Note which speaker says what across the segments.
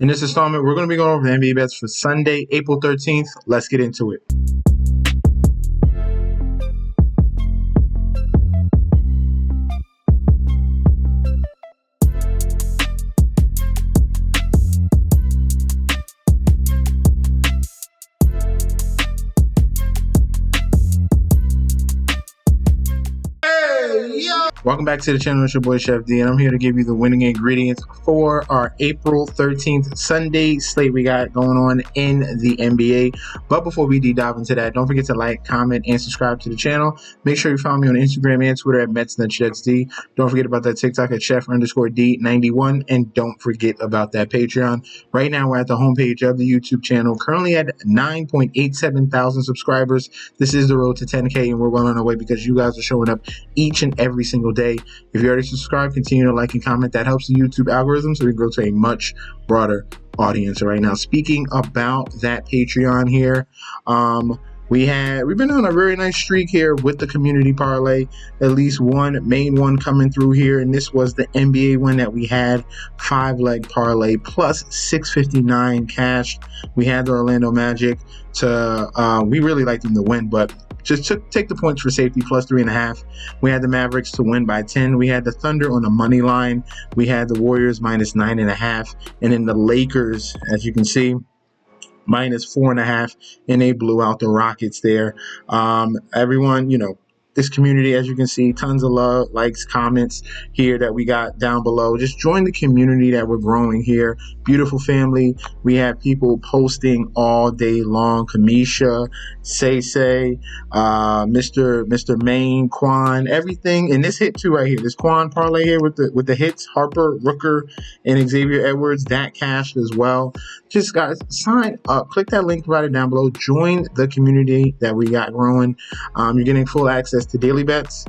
Speaker 1: In this installment, we're going to be going over the NBA bets for Sunday, April 13th. Let's get into it. Welcome back to the channel. It's your boy Chef D, and I'm here to give you the winning ingredients for our April 13th Sunday slate we got going on in the NBA. But before we deep dive into that, don't forget to like, comment, and subscribe to the channel. Make sure you follow me on Instagram and Twitter at MetsNetChefsD. Don't forget about that TikTok at Chef_D91, and don't forget about that Patreon. Right now, we're at the homepage of the YouTube channel, currently at 9.87 thousand subscribers. This is the road to 10K, and we're well on our way because you guys are showing up each and every single day. If you already subscribed, continue to like and comment. That helps the YouTube algorithm so we can grow to a much broader audience. Right now, speaking about that Patreon here, we've been on a very nice streak here with the community parlay. At least one main one coming through here, and this was the NBA one that we had, 5-leg parlay plus 659 cash. We had the Orlando Magic to we really liked them to win, but just take the points for safety, plus 3.5. We had the Mavericks to win by 10. We had the Thunder on the money line. We had the Warriors minus 9.5. And then the Lakers, as you can see, minus 4.5. And they blew out the Rockets there. Everyone, this community, as you can see, tons of love, likes, comments here that we got down below. Just join the community that we're growing here. Beautiful family. We have people posting all day long. Kamisha, Say, Mr. Maine, Quan, everything. And this hit too right here. This Quan parlay here with the hits, Harper, Rooker, and Xavier Edwards. That cashed as well. Just guys, sign up. Click that link right down below. Join the community that we got growing. You're getting full access to daily bets,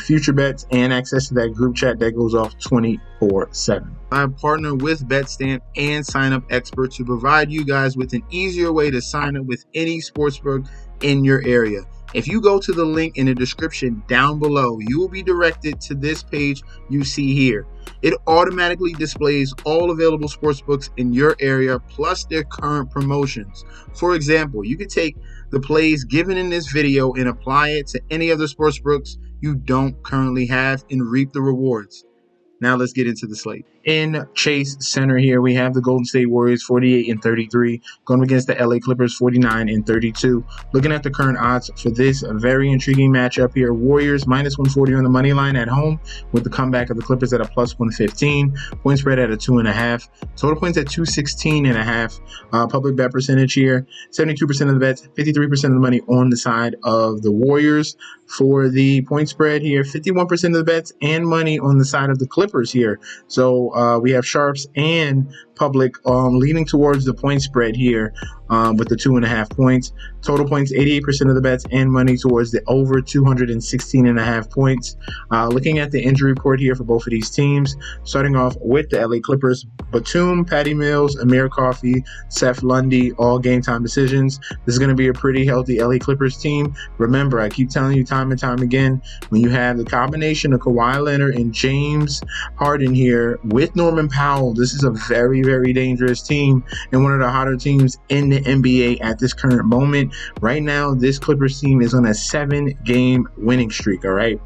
Speaker 1: future bets, and access to that group chat that goes off 24/7. I partner with BetStamp and Sign Up Expert to provide you guys with an easier way to sign up with any sportsbook in your area. If you go to the link in the description down below, you will be directed to this page you see here. It automatically displays all available sportsbooks in your area plus their current promotions. For example, you could take the plays given in this video and apply it to any other sportsbooks you don't currently have and reap the rewards. Now let's get into the slate. In Chase Center here, we have the Golden State Warriors 48-33 going against the LA Clippers 49-32. Looking at the current odds for this very intriguing matchup here, Warriors minus 140 on the money line at home with the comeback of the Clippers at a plus 115. Point spread at a 2.5. Total points at 216.5. Public bet percentage here, 72% of the bets, 53% of the money on the side of the Warriors. For the point spread here, 51% of the bets and money on the side of the Clippers here. So we have sharps and public leaning towards the point spread here with the 2.5 points. Total points, 88% of the bets and money towards the over 216.5 points. Looking at the injury report here for both of these teams, starting off with the LA Clippers, Batum, Patty Mills, Amir Coffey, Seth Lundy, all game time decisions. This is going to be a pretty healthy LA Clippers team. Remember, I keep telling you time and time again, when you have the combination of Kawhi Leonard and James Harden here with Norman Powell, this is a very, very dangerous team and one of the hotter teams in the NBA at this current moment. Right now, this Clippers team is on a 7-game winning streak, all right?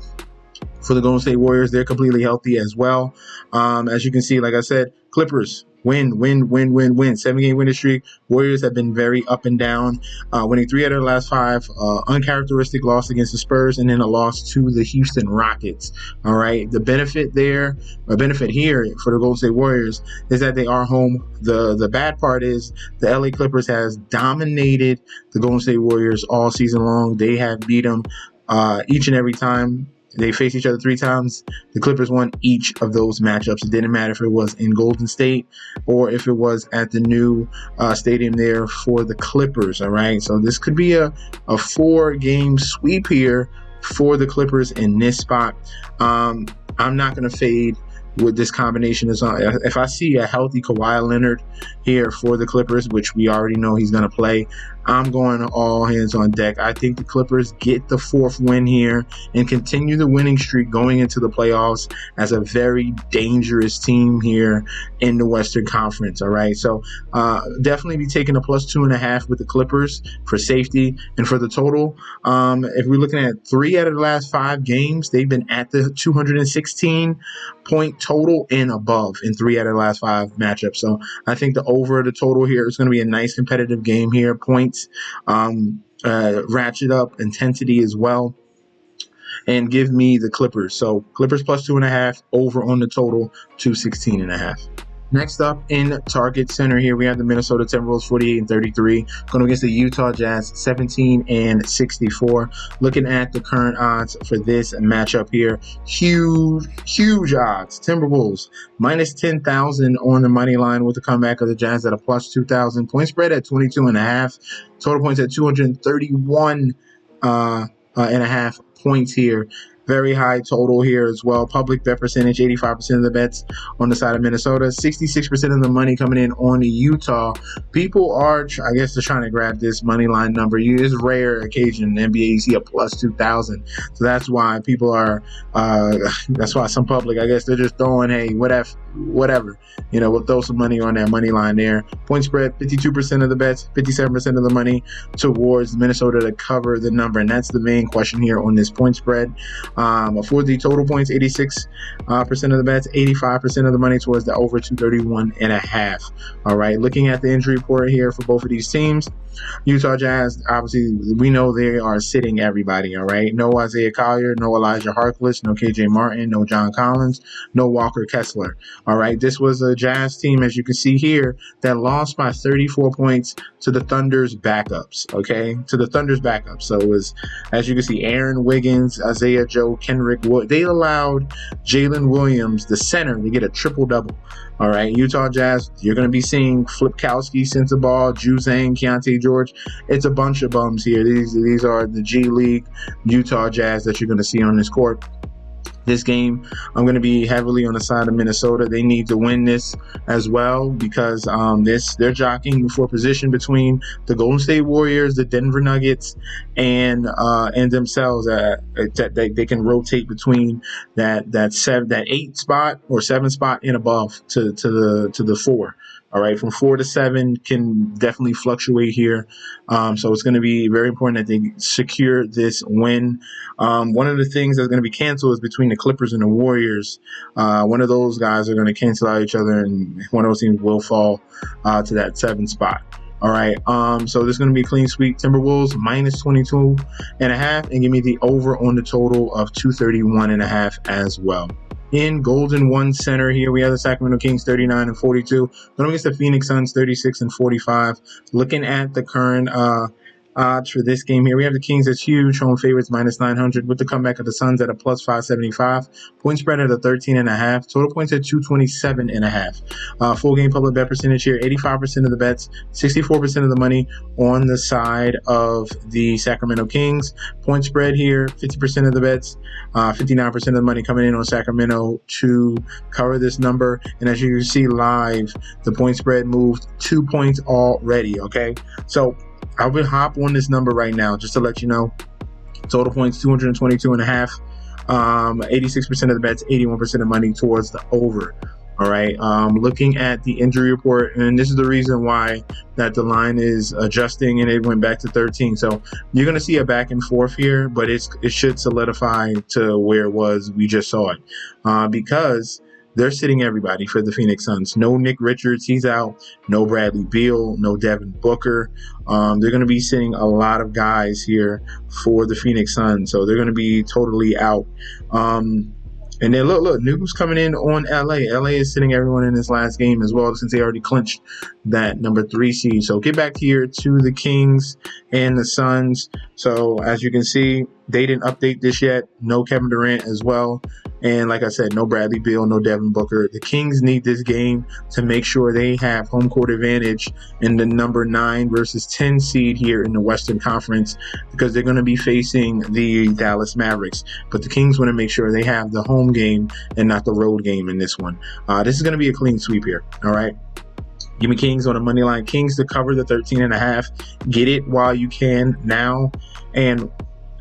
Speaker 1: For the Golden State Warriors, they're completely healthy as well. As you can see, like I said, Clippers win. 7-game winning streak. Warriors have been very up and down, winning 3 out of the last 5. Uncharacteristic loss against the Spurs, and then a loss to the Houston Rockets. All right. The benefit here for the Golden State Warriors is that they are home. The bad part is the LA Clippers has dominated the Golden State Warriors all season long. They have beat them each and every time. They faced each other 3 times. The Clippers won each of those matchups. It didn't matter if it was in Golden State or if it was at the new stadium there for the Clippers, all right? So this could be a 4-game sweep here for the Clippers in this spot. I'm not going to fade with this combination. If I see a healthy Kawhi Leonard here for the Clippers, which we already know he's going to play, I'm going all hands on deck. I think the Clippers get the 4th win here and continue the winning streak going into the playoffs as a very dangerous team here in the Western Conference. All right, so definitely be taking a +2.5 with the Clippers for safety and for the total. If we're looking at 3 out of the last 5 games, they've been at the 216-point total and above in 3 out of the last 5 matchups. So I think the over the total here is going to be a nice competitive game here. Points, ratchet up intensity as well, and give me the Clippers. So Clippers +2.5, over on the total 216.5. Next up in Target Center here, we have the Minnesota Timberwolves 48-33 going against the Utah Jazz 17-64. Looking at the current odds for this matchup here, huge odds. Timberwolves -10,000 on the money line with the comeback of the Jazz at a +2,000. Point spread at 22.5. Total points at 231.5 points here. Very high total here as well. Public bet percentage, 85% of the bets on the side of Minnesota. 66% of the money coming in on the Utah. People are, I guess, they're trying to grab this money line number. It's rare occasion in the NBA you see a +2,000. So that's why people are, that's why some public, I guess, they're just throwing, hey, whatever. We'll throw some money on that money line there. Point spread, 52% of the bets, 57% of the money towards Minnesota to cover the number. And that's the main question here on this point spread. For the total points, 86% of the bets, 85% of the money towards the over 231.5. All right, looking at the injury report here for both of these teams. Utah Jazz, obviously, we know they are sitting everybody, all right? No Isaiah Collier, no Elijah Harkless, no KJ Martin, no John Collins, no Walker Kessler, all right? This was a Jazz team, as you can see here, that lost by 34 points to the Thunder's backups, okay? To the Thunder's backups. So it was, as you can see, Aaron Wiggins, Isaiah Joe, Kenrick Wood. They allowed Jalen Williams, the center, to get a triple-double. All right, Utah Jazz, you're going to be seeing Flipkowski, Sensabaugh, Juzang, Keontae George. It's a bunch of bums here. These are the G League Utah Jazz that you're going to see on this court. This game, I'm going to be heavily on the side of Minnesota. They need to win this as well because they're jockeying for position between the Golden State Warriors, the Denver Nuggets, and themselves. That they can rotate between that 8 spot or 7 spot and above to the 4. All right, from 4 to 7 can definitely fluctuate here. So it's going to be very important that they secure this win. One of the things that's going to be canceled is between the Clippers and the Warriors. One of those guys are going to cancel out each other, and one of those teams will fall to that 7 spot. All right, so this is going to be a clean sweep. Timberwolves -22.5, and give me the over on the total of 231.5 as well. In Golden One Center here, we have the Sacramento Kings 39-42. Going against the Phoenix Suns 36-45. Looking at the current odds for this game here, we have the Kings as huge home favorites -900 with the comeback of the Suns at a +575. Point spread at a 13.5. Total points at 227.5. Full game public bet percentage here, 85% of the bets, 64% of the money on the side of the Sacramento Kings. Point spread here, 50% of the bets, 59% of the money coming in on Sacramento to cover this number. And as you can see live, the point spread moved 2 points already, okay? So I would hop on this number right now just to let you know. Total points 222.5. 86% of the bets, 81% of money towards the over. All right. Looking at the injury report, and this is the reason why that the line is adjusting and it went back to 13. So you're going to see a back and forth here, but it should solidify to where it was. We just saw it because they're sitting everybody for the Phoenix Suns. No Nick Richards, he's out. No Bradley Beal, no Devin Booker. They're going to be sitting a lot of guys here for the Phoenix Suns, so they're going to be totally out. And then look, news coming in on LA. LA is sitting everyone in this last game as well since they already clinched that number 3 seed. So get back here to the Kings and the Suns. So as you can see, they didn't update this yet. No Kevin Durant as well. And like I said, no Bradley Beal, no Devin Booker. The Kings need this game to make sure they have home court advantage in the number 9 versus 10 seed here in the Western Conference because they're going to be facing the Dallas Mavericks. But the Kings want to make sure they have the home game and not the road game in this one. This is going to be a clean sweep here, all right? Give me Kings on the money line. Kings to cover the 13.5. Get it while you can now. And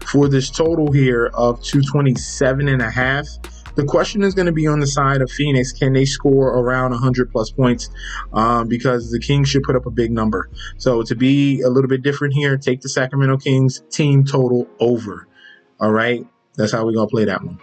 Speaker 1: for this total here of 227.5, the question is going to be on the side of Phoenix. Can they score around 100 plus points? Because the Kings should put up a big number. So to be a little bit different here, take the Sacramento Kings team total over. All right, that's how we're going to play that one.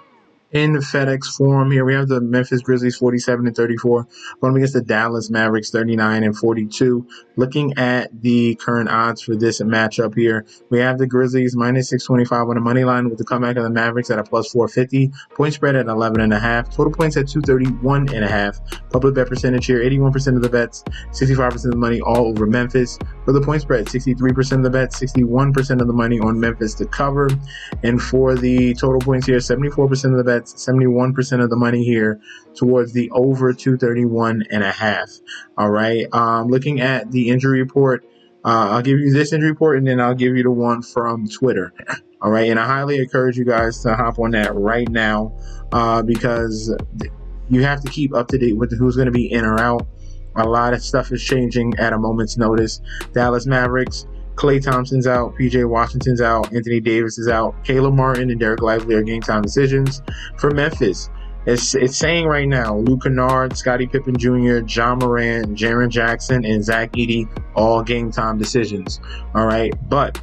Speaker 1: In FedEx Forum here, we have the Memphis Grizzlies 47-34 going against the Dallas Mavericks 39-42. Looking at the current odds for this matchup here, we have the Grizzlies minus 625 on the money line with the comeback of the Mavericks at a plus 450. Point spread at 11.5. Total points at 231.5. Public bet percentage here, 81% of the bets, 65% of the money all over Memphis. For the point spread, 63% of the bets, 61% of the money on Memphis to cover. And for the total points here, 74% of the bets, 71% of the money here towards the over 231.5. All right. Looking at the injury report, I'll give you this injury report and then I'll give you the one from Twitter. All right. And I highly encourage you guys to hop on that right now because you have to keep up to date with who's going to be in or out. A lot of stuff is changing at a moment's notice. Dallas Mavericks, Klay Thompson's out, PJ Washington's out, Anthony Davis is out, Caleb Martin and Derek Lively are game time decisions. For Memphis, it's saying right now, Luke Kennard, Scottie Pippen Jr., John Morant, Jaren Jackson, and Zach Edey, all game time decisions. All right, but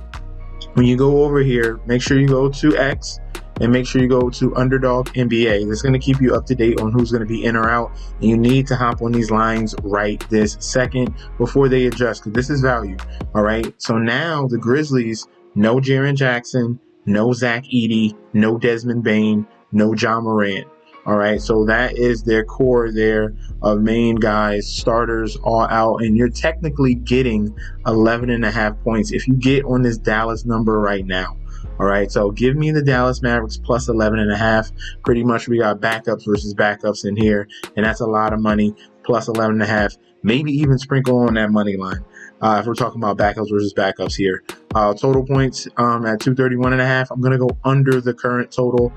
Speaker 1: when you go over here, make sure you go to X and make sure you go to Underdog NBA. That's going to keep you up to date on who's going to be in or out. And you need to hop on these lines right this second before they adjust, because this is value. All right. So now the Grizzlies, no Jaren Jackson, no Zach Edey, no Desmond Bane, no John Morant. All right. So that is their core there of main guys, starters all out. And you're technically getting 11.5 points if you get on this Dallas number right now. All right, so give me the Dallas Mavericks plus 11.5. Pretty much we got backups versus backups in here, and that's a lot of money, plus 11.5. Maybe even sprinkle on that money line if we're talking about backups versus backups here. Total points at 231.5. I'm going to go under the current total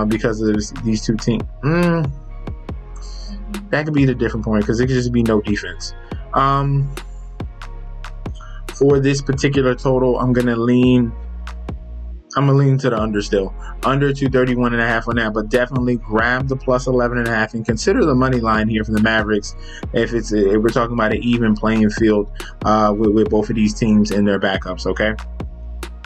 Speaker 1: because of these two teams. That could be the different point because it could just be no defense. For this particular total, I'm going to lean to the under still. Under 231.5 on that, but definitely grab the plus 11.5 and consider the money line here from the Mavericks if we're talking about an even playing field with both of these teams and their backups, okay?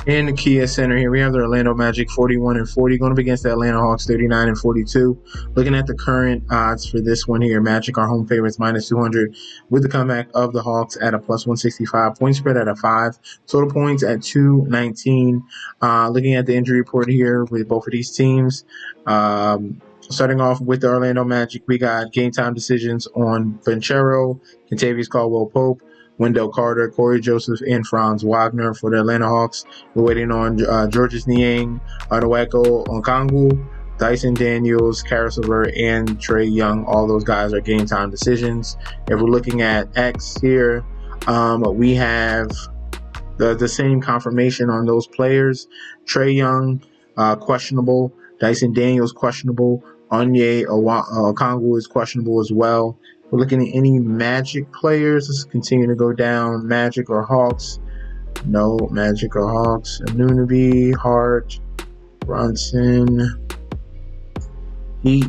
Speaker 1: In the Kia Center here, we have the Orlando Magic 41-40 going up against the Atlanta Hawks 39-42. Looking at the current odds for this one here, Magic are home favorites minus 200 with the comeback of the Hawks at a plus 165. Point spread at a 5. Total points at 219. Looking at the injury report here with both of these teams. Starting off with the Orlando Magic, we got game time decisions on Banchero, Kentavious Caldwell-Pope, Wendell Carter, Corey Joseph, and Franz Wagner. For the Atlanta Hawks, we're waiting on Georges Niang, Onweko Okongwu, Dyson Daniels, Caris LeVert, and Trae Young. All those guys are game time decisions. If we're looking at X here, we have the same confirmation on those players. Trae Young, questionable. Dyson Daniels, questionable. Onye Okongwu is questionable as well. We're looking at any Magic players. Let's continue to go down. Magic or Hawks. No, Magic or Hawks. Anunoby, Hart, Brunson, Heat,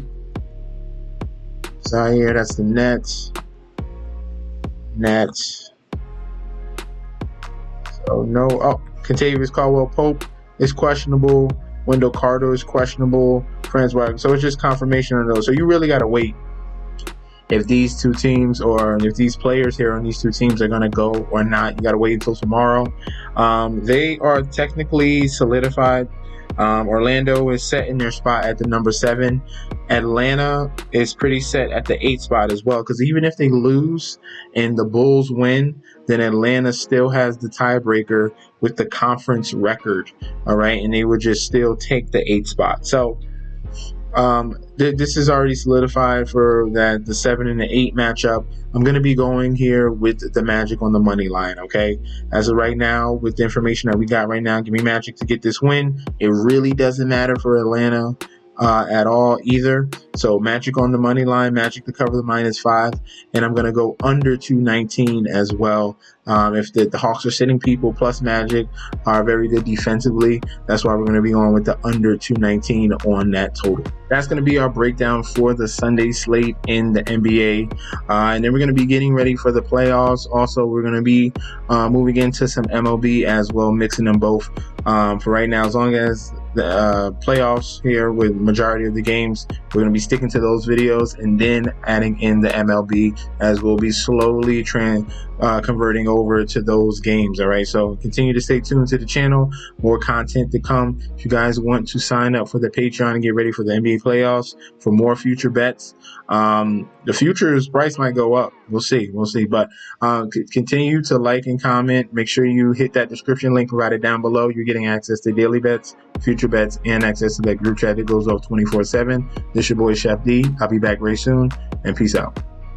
Speaker 1: Zaire, that's the Nets. So no. Oh, Kentavious Caldwell-Pope is questionable. Wendell Carter is questionable. Franz Wagner. So it's just confirmation on those. So you really got to wait if these two teams or if these players here on these two teams are going to go or not. You got to wait until tomorrow. They are technically solidified. Orlando is set in their spot at the number 7. Atlanta is pretty set at the 8 spot as well, because even if they lose and the Bulls win, then Atlanta still has the tiebreaker with the conference record. All right, and they would just still take the 8 spot. So this is already solidified for that the 7 and the 8 matchup. I'm going to be going here with the Magic on the money line, okay? As of right now, with the information that we got right now, give me Magic to get this win. It really doesn't matter for Atlanta at all either. So Magic on the money line, Magic to cover the -5, and I'm going to go under 219 as well. If the Hawks are sitting people, plus Magic are very good defensively, that's why we're going to be going with the under 219 on that total. That's going to be our breakdown for the Sunday slate in the NBA. And then we're going to be getting ready for the playoffs. Also, we're going to be moving into some MLB as well, mixing them both. For right now, as long as the playoffs here with majority of the games, we're going to be sticking to those videos and then adding in the MLB as we'll be slowly converting over to those games. All right, so continue to stay tuned to the channel. More content to come. If you guys want to sign up for the Patreon and get ready for the NBA playoffs for more future bets, the futures price might go up. We'll see, but continue to like and comment. Make sure you hit that description link provided down below. You're getting access to daily bets, future bets, and access to that group chat that goes off 24/7. This your boy Chef D. I'll be back very soon, and peace out.